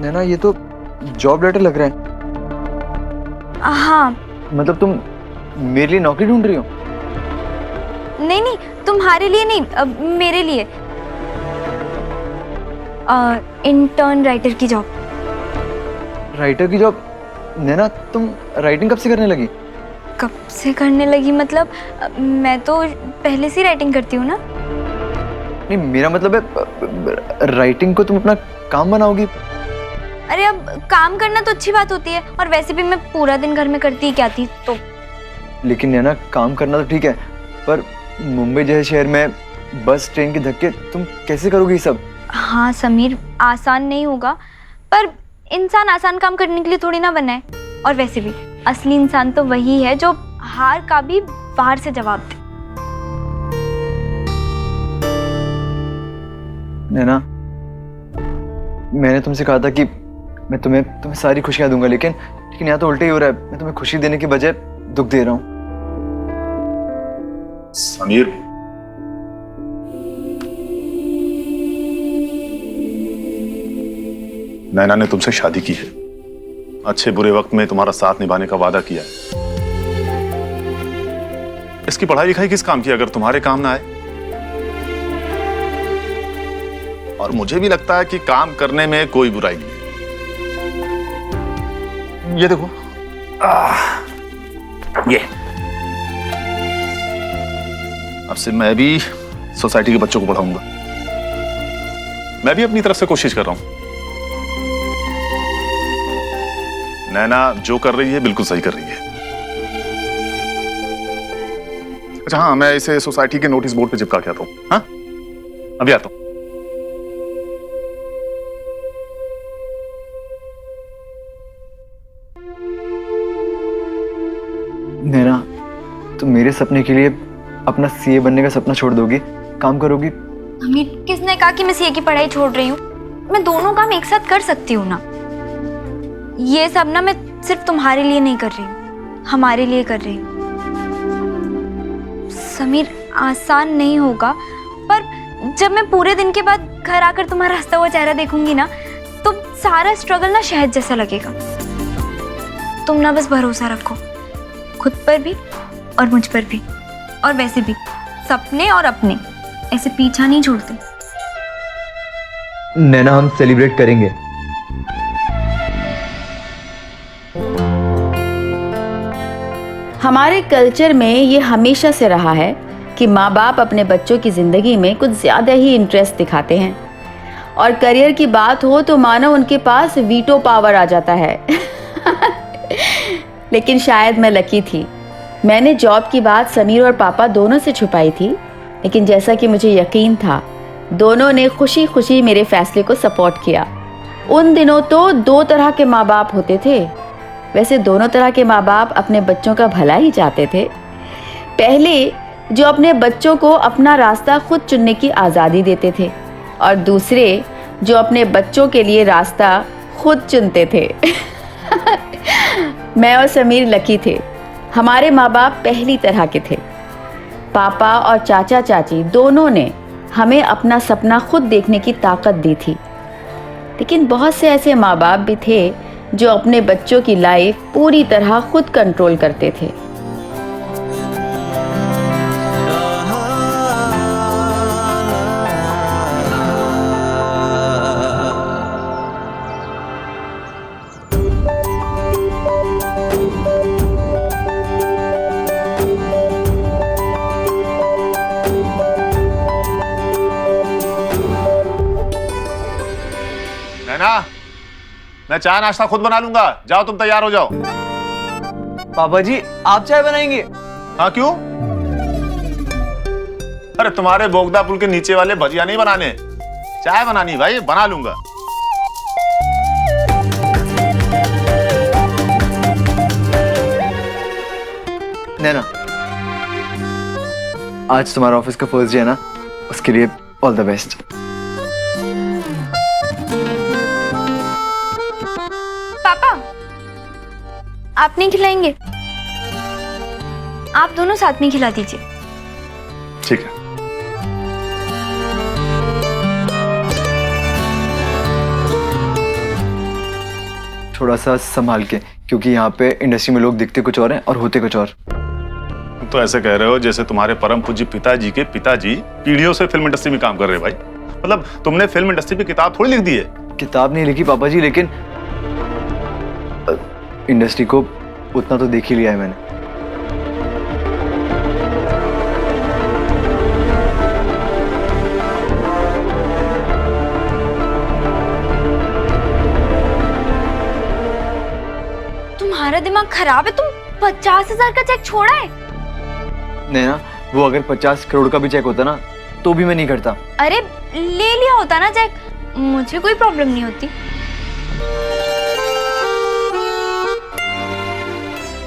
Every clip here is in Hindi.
नैना ये तो जॉब लेटर लग रहा है। हाँ। मतलब तुम मेरे लिए नौकरी ढूंढ रही हो? नहीं नहीं, तुम्हारे लिए नहीं, मेरे लिए। इंटर्न राइटर की जॉब। राइटर की जॉब? नैना तुम राइटिंग कब से करने लगी? कब से करने लगी मतलब मैं तो पहले से राइटिंग करती हूँ ना। नहीं, मेरा मतलब है राइटिंग को तुम अपना काम बनाओगी? अरे अब काम करना तो अच्छी बात होती है, और वैसे भी मैं पूरा दिन घर में करती ही क्या थी तो। लेकिन नैना काम करना तो ठीक है, पर मुंबई जैसे शहर में बस ट्रेन के धक्के तुम कैसे करोगी सब? हाँ समीर, आसान नहीं होगा, पर इंसान आसान काम करने के लिए थोड़ी ना बना है। और वैसे भी असली इंसान तो वही है जो हार का भी बाहर से जवाब दे। नैना, मैंने तुमसे कहा था कि मैं तुम्हें सारी खुशियां दूंगा, लेकिन यहाँ तो उल्टे ही हो रहा है। मैं तुम्हें खुशी देने के बजाय दुख दे रहा हूँ। समीर, नैना ने तुमसे शादी की है, अच्छे बुरे वक्त में तुम्हारा साथ निभाने का वादा किया है। इसकी पढ़ाई लिखाई किस काम की अगर तुम्हारे काम ना आए? और मुझे भी लगता है कि काम करने में कोई बुराई नहीं है। ये देखो, ये अब से मैं भी सोसाइटी के बच्चों को पढ़ाऊंगा। मैं भी अपनी तरफ से कोशिश कर रहा हूं। नैना जो कर रही है बिल्कुल सही कर रही है। अच्छा हाँ, मैं इसे सोसाइटी के नोटिस बोर्ड पे चिपका के आता हूं। हाँ, अभी आता हूं। नैना, तुम मेरे सपने के लिए अपना सीए बनने का सपना छोड़ दोगी, काम करोगी? अमित, किसने कहा कि मैं सीए की पढ़ाई छोड़ रही हूँ? मैं दोनों काम एक साथ कर सकती हूँ ना। ये सब ना मैं सिर्फ तुम्हारे लिए नहीं कर रही हूँ, हमारे लिए कर रही हूँ। समीर, आसान नहीं होगा, पर जब मैं पूरे दिन के बाद घर आकर तुम्हारा हंसता हुआ चेहरा देखूंगी ना, तो सारा स्ट्रगल ना शहद जैसा लगेगा। तुम ना बस भरोसा रखो, खुद पर भी और मुझ पर भी। और वैसे भी सपने और अपने ऐसे पीछा नहीं छोड़ते। नैना, हम सेलिब्रेट करेंगे। हमारे कल्चर में ये हमेशा से रहा है कि माँ बाप अपने बच्चों की ज़िंदगी में कुछ ज़्यादा ही इंटरेस्ट दिखाते हैं, और करियर की बात हो तो मानो उनके पास वीटो पावर आ जाता है। लेकिन शायद मैं लकी थी। मैंने जॉब की बात समीर और पापा दोनों से छुपाई थी, लेकिन जैसा कि मुझे यकीन था, दोनों ने खुशी खुशी मेरे फैसले को सपोर्ट किया। उन दिनों तो दो तरह के माँ बाप होते थे। वैसे दोनों तरह के माँ बाप अपने बच्चों का भला ही चाहते थे। पहले जो अपने बच्चों को अपना रास्ता खुद चुनने की आज़ादी देते थे, और दूसरे जो अपने बच्चों के लिए रास्ता खुद चुनते थे। मैं और समीर लकी थे। हमारे माँ बाप पहली तरह के थे। पापा और चाचा चाची दोनों ने हमें अपना सपना खुद देखने की ताकत दी थी। लेकिन बहुत से ऐसे माँ बाप भी थे जो अपने बच्चों की लाइफ पूरी तरह खुद कंट्रोल करते थे। नैना, मैं चाय नाश्ता खुद बना लूंगा, जाओ तुम तैयार हो जाओ। पापा जी, आप चाय बनाएंगे? हाँ, क्यों? अरे तुम्हारे बोगदा पुल के नीचे वाले भजिया नहीं बनाने, चाय बनानी भाई, बना लूंगा। नैना, आज तुम्हारा ऑफिस का फर्स्ट डे है ना, उसके लिए ऑल द बेस्ट। पापा, आप नहीं खिलाएंगे? आप दोनों साथ में खिला दीजिए। ठीक है। थोड़ा सा संभाल के, क्योंकि यहाँ पे इंडस्ट्री में लोग दिखते कुछ और हैं और होते कुछ और। तुम तो ऐसे कह रहे हो जैसे तुम्हारे परम पूज्य पिताजी के पिताजी पीढ़ियों से फिल्म इंडस्ट्री में काम कर रहे हैं भाई। मतलब तुमने फिल्म इंडस्ट्री पे किताब थोड़ी लिख दी है। किताब नहीं लिखी पापा जी, लेकिन इंडस्ट्री को उतना तो देख ही लिया है मैंने। तुम्हारा दिमाग खराब है, तुम 50,000 का चेक छोड़ा है। नैना, वो अगर 50 करोड़ का भी चेक होता ना तो भी मैं नहीं करता। अरे ले लिया होता ना चेक, मुझे कोई प्रॉब्लम नहीं होती।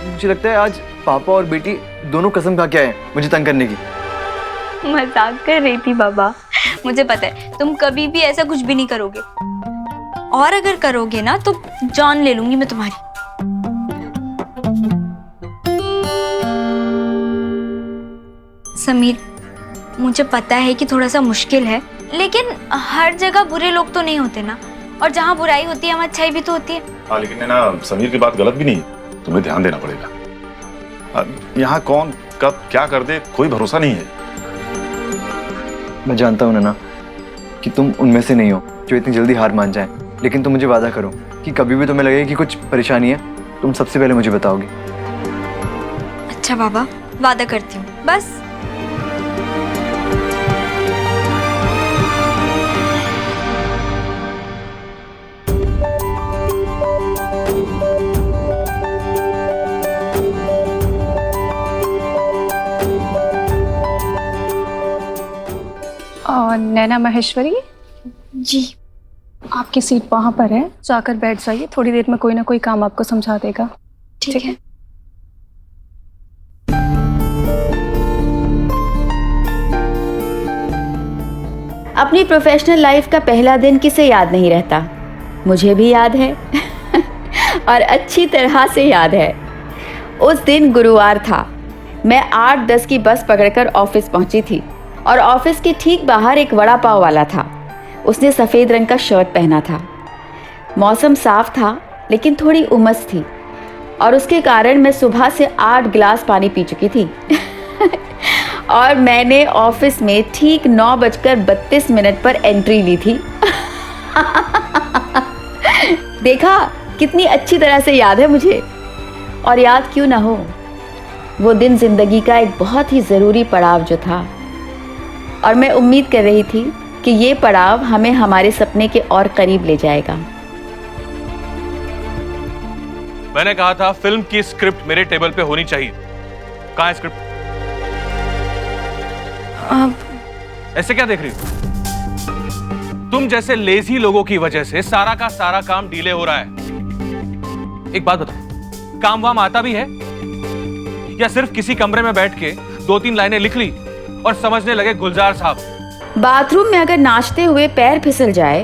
मुझे लगता है आज पापा और बेटी दोनों कसम खा के आए मुझे तंग करने की। मजाक कर रही थी बाबा, मुझे पता है तुम कभी भी ऐसा कुछ भी नहीं करोगे, और अगर करोगे ना तो जान ले लूंगी मैं तुम्हारी। समीर, मुझे पता है कि थोड़ा सा मुश्किल है, लेकिन हर जगह बुरे लोग तो नहीं होते ना, और जहाँ बुराई होती है वहाँ अच्छाई भी तो होती है। हाँ, लेकिन ना समीर की बात गलत भी नहीं है, तुम्हें ध्यान देना पड़ेगा। यहाँ कौन कब क्या कर दे कोई भरोसा नहीं है। मैं जानता हूँ नैना कि तुम उनमें से नहीं हो जो इतनी जल्दी हार मान जाए, लेकिन तुम मुझे वादा करो कि कभी भी तुम्हें लगे कि कुछ परेशानी है, तुम सबसे पहले मुझे बताओगी। अच्छा बाबा, वादा करती हूँ, बस। और नैना महेश्वरी जी। आपकी सीट वहाँ पर है, जाकर बैठ जाइए, थोड़ी देर में कोई ना कोई काम आपको समझा देगा। ठीक है। अपनी प्रोफेशनल लाइफ का पहला दिन किसे याद नहीं रहता, मुझे भी याद है और अच्छी तरह से याद है। उस दिन गुरुवार था, मैं 8:10 की बस पकड़कर ऑफिस पहुंची थी और ऑफिस के ठीक बाहर एक वड़ा पाव वाला था। उसने सफ़ेद रंग का शर्ट पहना था। मौसम साफ था लेकिन थोड़ी उमस थी और उसके कारण मैं सुबह से 8 गिलास पानी पी चुकी थी और मैंने ऑफिस में ठीक 9:32 पर एंट्री ली थी। देखा कितनी अच्छी तरह से याद है मुझे, और याद क्यों ना हो, वो दिन जिंदगी का एक बहुत ही ज़रूरी पड़ाव जो था, और मैं उम्मीद कर रही थी कि ये पड़ाव हमें हमारे सपने के और करीब ले जाएगा। मैंने कहा था फिल्म की स्क्रिप्ट मेरे टेबल पे होनी चाहिए। कहाँ है स्क्रिप्ट? ऐसे क्या देख रही हो? तुम जैसे लेजी लोगों की वजह से सारा का सारा काम डिले हो रहा है। एक बात बताओ, काम वाम आता भी है या सिर्फ किसी कमरे में बैठ के 2-3 लाइनें लिख ली और समझने लगे गुलजार साहब? बाथरूम में अगर नाचते हुए पैर फिसल जाए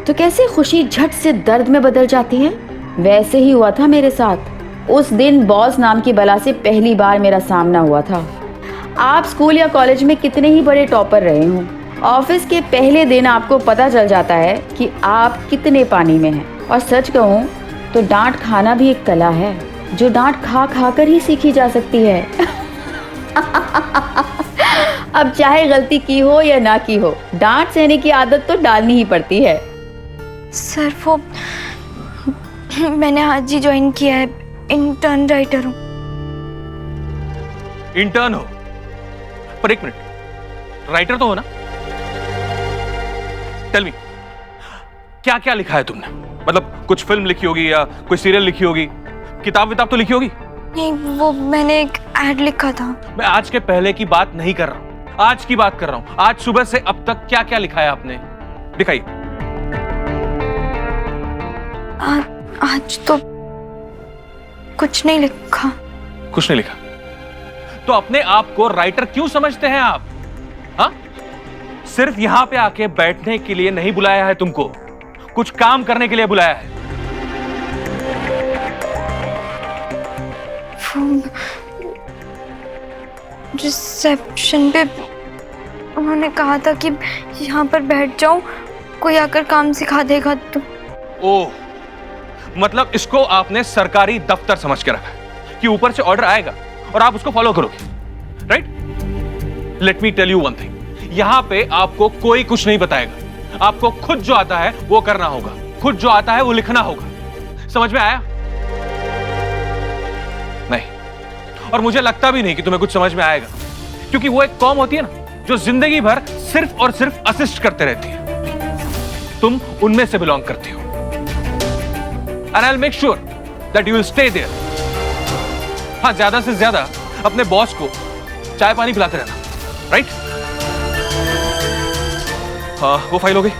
तो कैसे खुशी झट से दर्द में बदल जाती है, वैसे ही हुआ था मेरे साथ। उस दिन बॉस नाम की बला से पहली बार मेरा सामना हुआ था। आप स्कूल या कॉलेज में कितने ही बड़े टॉपर रहे हों, ऑफिस के पहले दिन आपको पता चल जाता है कि आप कितने पानी में हैं। और सच कहूँ तो डांट खाना भी एक कला है जो डांट खा खा कर ही सीखी जा सकती है। अब चाहे गलती की हो या ना की हो, डांट सहने की आदत तो डालनी ही पड़ती है। सर वो मैंने आज ही ज्वाइन किया है, इंटर्न राइटर हूँ। इंटर्न हो? पर एक मिनट, राइटर तो हो ना? टेल मी, क्या क्या लिखा है तुमने? मतलब कुछ फिल्म लिखी होगी या कोई सीरियल लिखी होगी, किताब विताब तो लिखी होगी? नहीं, वो मैंने एक एड लिखा था। मैं आज के पहले की बात नहीं कर रहा हूं, आज की बात कर रहा हूं। आज सुबह से अब तक क्या क्या लिखा है आपने? दिखाइए। आज तो कुछ नहीं लिखा। कुछ नहीं लिखा? तो अपने आप को राइटर क्यों समझते हैं आप? हाँ, सिर्फ यहां पे आके बैठने के लिए नहीं बुलाया है तुमको, कुछ काम करने के लिए बुलाया है। रिसेप्शन पे उन्होंने कहा था कि यहाँ पर बैठ जाऊं, कोई आकर काम सिखा देगा। तो ओह, मतलब इसको आपने सरकारी दफ्तर समझ के रखा है कि ऊपर से ऑर्डर आएगा और आप उसको फॉलो करोगे, right? Let me tell you one thing, यहां पे आपको कोई कुछ नहीं बताएगा। आपको खुद जो आता है वो करना होगा, खुद जो आता है वो लिखना होगा। समझ में आया? नहीं, और मुझे लगता भी नहीं कि तुम्हें कुछ समझ में आएगा, क्योंकि वो एक कॉम होती है ना जो जिंदगी भर सिर्फ और सिर्फ असिस्ट करते रहती है। तुम उनमें से बिलोंग करती हो। And I'll make sure that you will stay there. हाँ, ज्यादा से ज्यादा अपने बॉस को चाय पानी पिलाते रहना, राइट? हाँ, वो फाइल हो गई?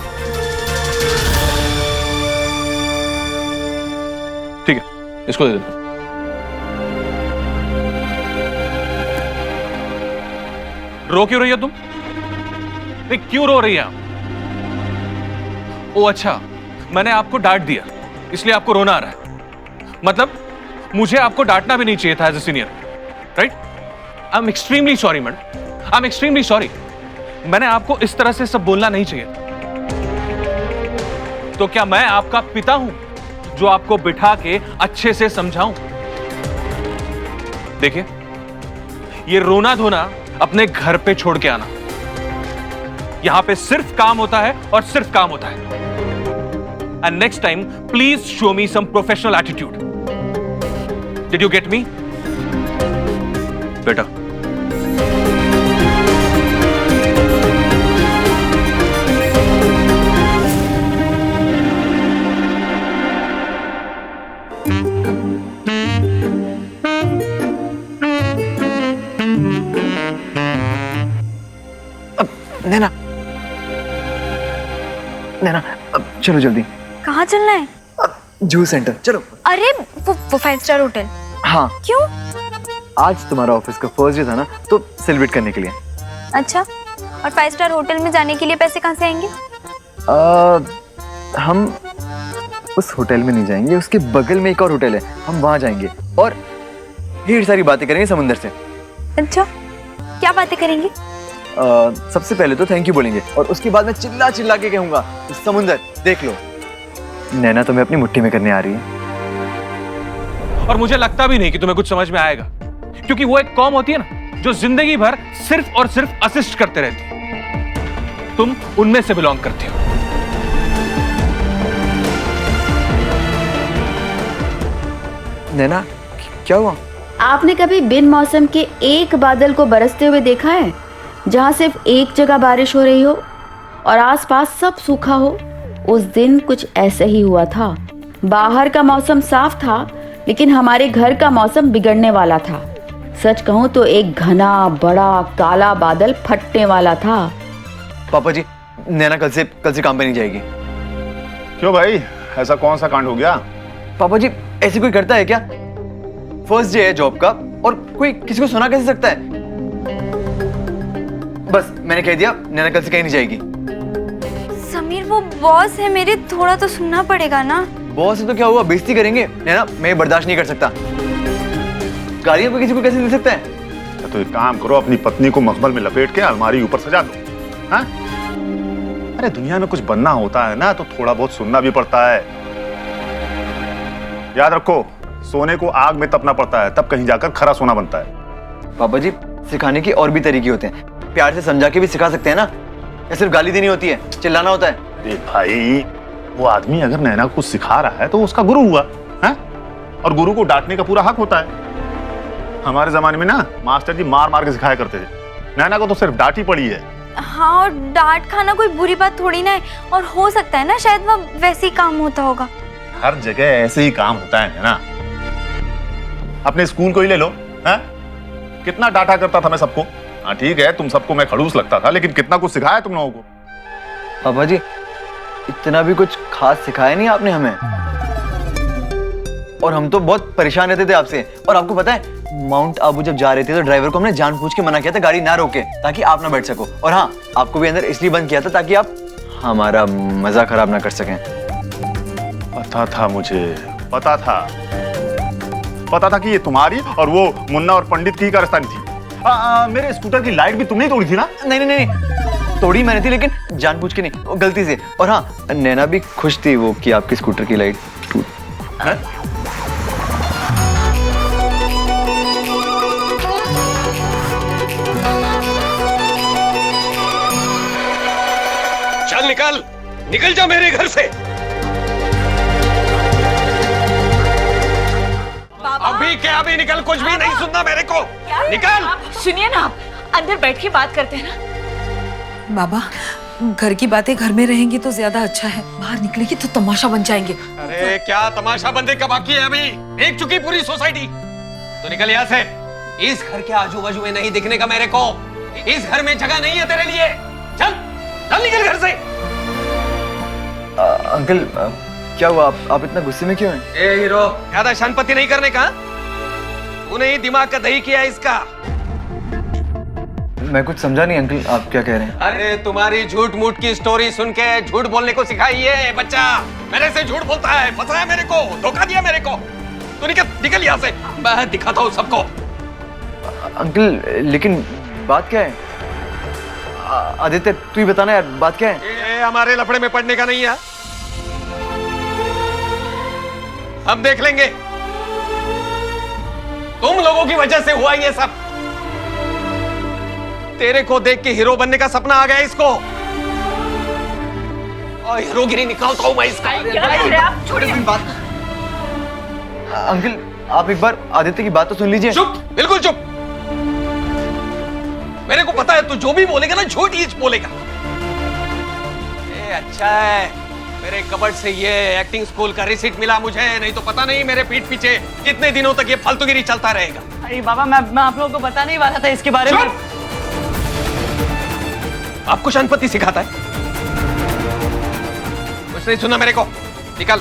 ठीक है, इसको दे देना। रो क्यों रही हो तुम? नहीं, क्यों रो रही है आप? ओ अच्छा, मैंने आपको डांट दिया इसलिए आपको रोना आ रहा है। मतलब मुझे आपको डांटना भी नहीं चाहिए था as a senior, right? I am extremely sorry madam, I am extremely sorry. मैंने आपको इस तरह से सब बोलना नहीं चाहिए। तो क्या मैं आपका पिता हूं जो आपको बिठा के अच्छे से समझाऊं? देखिए, ये रोना धोना अपने घर पे छोड़ के आना। यहां पे सिर्फ काम होता है और सिर्फ काम होता है। And next time, please show me some professional attitude. Did you get me? बेटा। नैना, नैना, अब चलो जल्दी। कहाँ चलना है? जूस सेंटर चलो। अरे वो 5 स्टार होटल। हाँ, क्यों? आज तुम्हारा ऑफिस का फर्स्ट डे था ना, तो सेलिब्रेट करने के लिए। अच्छा, और 5 स्टार होटल में जाने के लिए पैसे कहाँ से आएंगे? हम उस होटल में नहीं जाएंगे, उसके बगल में एक और होटल है, हम वहां जाएंगे और ढेर सारी बातें करेंगे समंदर से। अच्छा, क्या बातें करेंगे? सबसे पहले तो थैंक यू बोलेंगे और उसके बाद मैं चिल्ला चिल्ला के कहूंगा, समुंदर देख लो, नैना तुम्हें अपनी मुट्ठी में करने आ रही है। और मुझे लगता भी नहीं कि तुम्हें कुछ समझ में आएगा, क्योंकि वो एक कॉम होती है ना जो जिंदगी भर सिर्फ और सिर्फ असिस्ट करते रहती है। तुम उनमें से बिलोंग करती हो। नैना, क्या हुआ? आपने कभी बिन मौसम के एक बादल को बरसते हुए देखा है, जहाँ सिर्फ एक जगह बारिश हो रही हो और आसपास सब सूखा हो? उस दिन कुछ ऐसा ही हुआ था। बाहर का मौसम साफ था, लेकिन हमारे घर का मौसम बिगड़ने वाला था। सच कहूँ तो एक घना बड़ा काला बादल फटने वाला था। पापा जी, नैना कल से काम पे नहीं जाएगी। क्यों भाई, ऐसा कौन सा कांड हो गया? पापा जी, ऐसे कोई करता है क्या? फर्स्ट डे है जॉब का और कोई किसी को सुना कैसे सकता है? बस मैंने कह दिया, नैना कल से कहीं नहीं जाएगी। समीर, वो बॉस है मेरे, थोड़ा तो सुनना पड़ेगा ना। बॉस है तो क्या हुआ, बेइज्जती करेंगे? नैना, मैं बर्दाश्त नहीं कर सकता। गालियां कोई किसी को कैसे दे सकता है? तो एक काम करो, अपनी पत्नी को मखमल में लपेट के अलमारी ऊपर सजा दो। हाँ? अरे दुनिया में कुछ बनना होता है ना, तो थोड़ा बहुत सुनना भी पड़ता है। याद रखो, सोने को आग में तपना पड़ता है, तब कहीं जाकर खरा सोना बनता है। पापा जी, सिखाने के और भी तरीके होते हैं, प्यार से समझा के भी सिखा सकते हैं ना। या सिर्फ गाली देनी होती है, चिल्लाना होता है? अरे भाई, वो आदमी अगर नैना को कुछ सिखा रहा है तो वो उसका गुरु हुआ है, और गुरु को डांटने का पूरा हक होता है। हमारे जमाने में ना मास्टर जी मार मार के सिखाया करते थे, नैना को तो सिर्फ डांट ही पड़ी है। हाँ, और डांट खाना कोई बुरी बात थोड़ी ना है, और हो सकता है ना शायद वह वैसे ही काम होता होगा। हर जगह ऐसे ही काम होता है ना। अपने स्कूल को ही ले लो, है? कितना डांटा करता था मैं सबको। हाँ ठीक है, तुम सबको मैं खड़ूस लगता था, लेकिन कितना कुछ सिखाया तुम लोगों को। पापा जी, इतना भी कुछ खास सिखाया नहीं आपने हमें, और हम तो बहुत परेशान रहते थे आपसे। और आपको पता है, माउंट आबू जब जा रहे थे तो ड्राइवर को हमने जानबूझ के मना किया था गाड़ी ना रोके, ताकि आप ना बैठ सको। और हाँ, आपको भी अंदर इसलिए बंद किया था ताकि आप हमारा मजा खराब ना कर सकें। पता था मुझे, पता था कि ये तुम्हारी और वो मुन्ना और पंडित की कारस्तानी थी। मेरे स्कूटर की लाइट भी तुमने ही तोड़ी थी ना? नहीं, तोड़ी मैंने थी, लेकिन जानबूझ के नहीं, वो गलती से। और हाँ, नैना भी खुश थी वो कि आपकी स्कूटर की लाइट हैं? चल निकल, निकल जा मेरे घर से। अभी क्या अभी निकल, कुछ भी नहीं सुनना मेरे को। निकल। सुनिए ना, आप अंदर बैठ के बात करते हैं ना। बाबा, घर की बातें घर में रहेंगी तो ज्यादा अच्छा है, बाहर निकलेगी तो तमाशा बन जाएंगे। अरे क्या तमाशा बनने का बाकी है, अभी देख चुकी पूरी सोसाइटी। तो निकल यहाँ से, इस घर के आजू बाजू में नहीं दिखने का मेरे को। इस घर में जगह नहीं है तेरे लिए। चल चल निकल घर से। अंकल क्या हुआ, आप इतना गुस्से में क्यों हैं? ए हीरो, ज्यादा शानपति नहीं करने का। तूने ही दिमाग का दही किया इसका। मैं कुछ समझा नहीं अंकल, आप क्या कह रहे हैं? अरे तुम्हारी झूठ मूठ की स्टोरी सुन के झूठ बोलने को सिखाई है बच्चा। मेरे से झूठ बोलता है, फंसाया मेरे को, धोखा दिया मेरे को। तू निकल निकल यहाँ से, मैं दिखाता हूँ सबको। अंकल लेकिन बात क्या है? आदित्य तू ही बताना यार, बात क्या है? ये हमारे लफड़े में पड़ने का नहीं है, हम देख लेंगे। तुम लोगों की वजह से हुआ ये सब। तेरे को देख के हीरो बनने का सपना आ गया इसको, और हीरोगिरी निकालता हूं मैं इसका। आप छोड़िए। अंकल आप एक बार आदित्य की बात तो सुन लीजिए। चुप, बिल्कुल चुप। मेरे को पता है तू जो भी बोलेगा ना झूठ ही बोलेगा। अच्छा है मेरे कबर्ड से ये एक्टिंग स्कूल का रिसीट मिला मुझे, नहीं तो पता नहीं मेरे पीठ पीछे कितने दिनों तक ये फालतूगिरी चलता रहेगा। अरे बाबा, मैं आप लोगों को बता नहीं वाला था इसके बारे में। आपको शानपति सिखाता है? कुछ नहीं सुनना मेरे को। निकल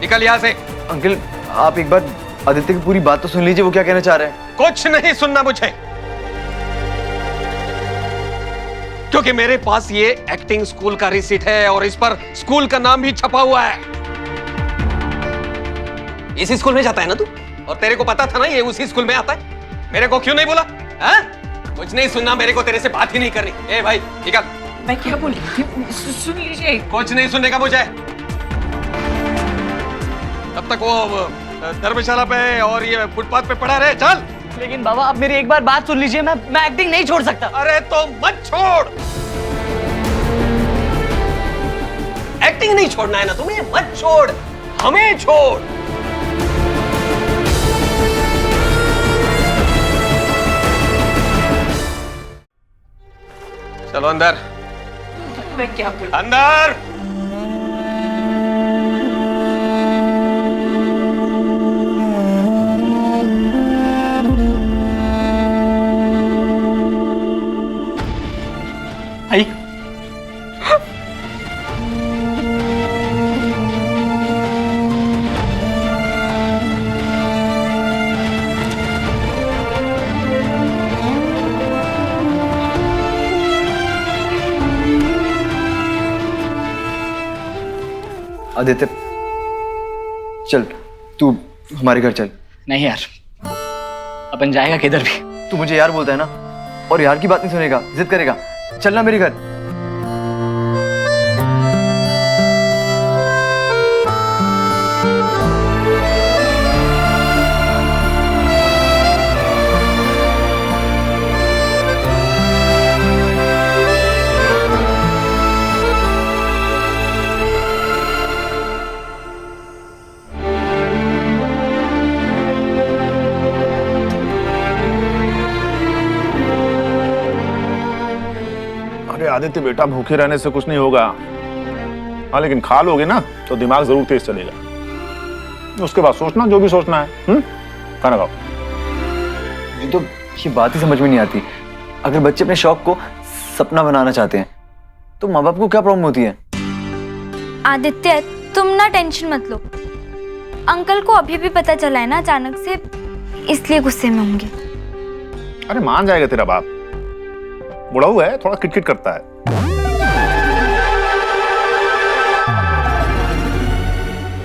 निकल यहाँ से। अंकल आप एक बार आदित्य की पूरी बात तो सुन लीजिए, वो क्या कहना चाह रहे हैं। कुछ नहीं सुनना मुझे, क्योंकि मेरे पास ये एक्टिंग स्कूल का रिसीट है और इस पर स्कूल का नाम भी छपा हुआ है। इसी स्कूल में जाता है ना तू, और तेरे को पता था ना ये उसी स्कूल में आता है। मेरे को क्यों नहीं बोला? हाँ? कुछ नहीं सुनना मेरे को, तेरे से बात ही नहीं करनी। ए भाई निकल। मैं क्या बोल रही थी, सुन लीजिए। कुछ नहीं सुनने का मुझे। तब तक वो धर्मशाला पे और ये फुटपाथ पे पड़ा रहे। चल। लेकिन बाबा, आप मेरी एक बार बात सुन लीजिए, मैं एक्टिंग नहीं छोड़ सकता। अरे तो मत छोड़। एक्टिंग नहीं छोड़ना है ना तुम्हें, मत छोड़, हमें छोड़। चलो अंदर। मैं क्या बोल अंदर। आई। आदित्य चल, तू हमारे घर चल। नहीं यार, अपन जाएगा किधर भी। तू मुझे यार बोलता है ना, और यार की बात नहीं सुनेगा, जिद करेगा। चलना मेरे घर। आदित्य बेटा, भूखे रहने से कुछ नहीं होगा। हाँ लेकिन खा लोगे ना तो दिमाग जरूर तेज चलेगा। उसके बाद सोचना जो भी सोचना है। खाना खाओ। मुझे तो ये बात ही समझ में नहीं आती। अगर बच्चे अपने शौक को सपना बनाना चाहते हैं तो माँ बाप को क्या प्रॉब्लम होती है? आदित्य तुम ना टेंशन मत लो, अंकल को अभी भी पता चला है ना अचानक से, इसलिए गुस्से में होंगे। अरे मान जाएगा तेरा बाप, बुढ़ाऊ है, थोड़ा किटकिट करता है।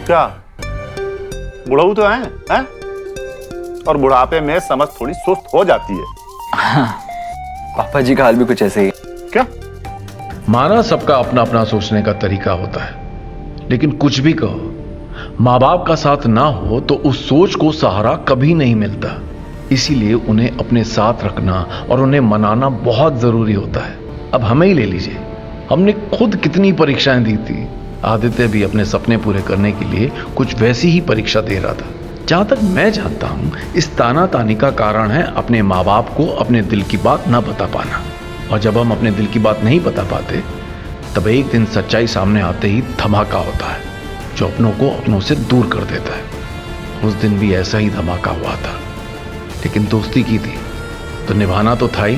क्या बुढ़ाऊ तो है? और बुढ़ापे में समझ थोड़ी सुस्त हो जाती है। पापा जी का हाल भी कुछ ऐसे ही। क्या? माना सबका अपना अपना सोचने का तरीका होता है, लेकिन कुछ भी कहो, माँ बाप का साथ ना हो तो उस सोच को सहारा कभी नहीं मिलता। इसीलिए उन्हें अपने साथ रखना और उन्हें मनाना बहुत जरूरी होता है। अब हमें ही ले लीजिए, हमने खुद कितनी परीक्षाएं दी थी। आदित्य भी अपने सपने पूरे करने के लिए कुछ वैसी ही परीक्षा दे रहा था। जहां तक मैं जानता हूं, इस तानातानी का कारण है अपने माँ बाप को अपने दिल की बात ना बता पाना। और जब हम अपने दिल की बात नहीं बता पाते, तब एक दिन सच्चाई सामने आते ही धमाका होता है, जो अपनों को अपनों से दूर कर देता है। उस दिन भी ऐसा ही धमाका हुआ था, लेकिन दोस्ती की थी तो निभाना तो था ही।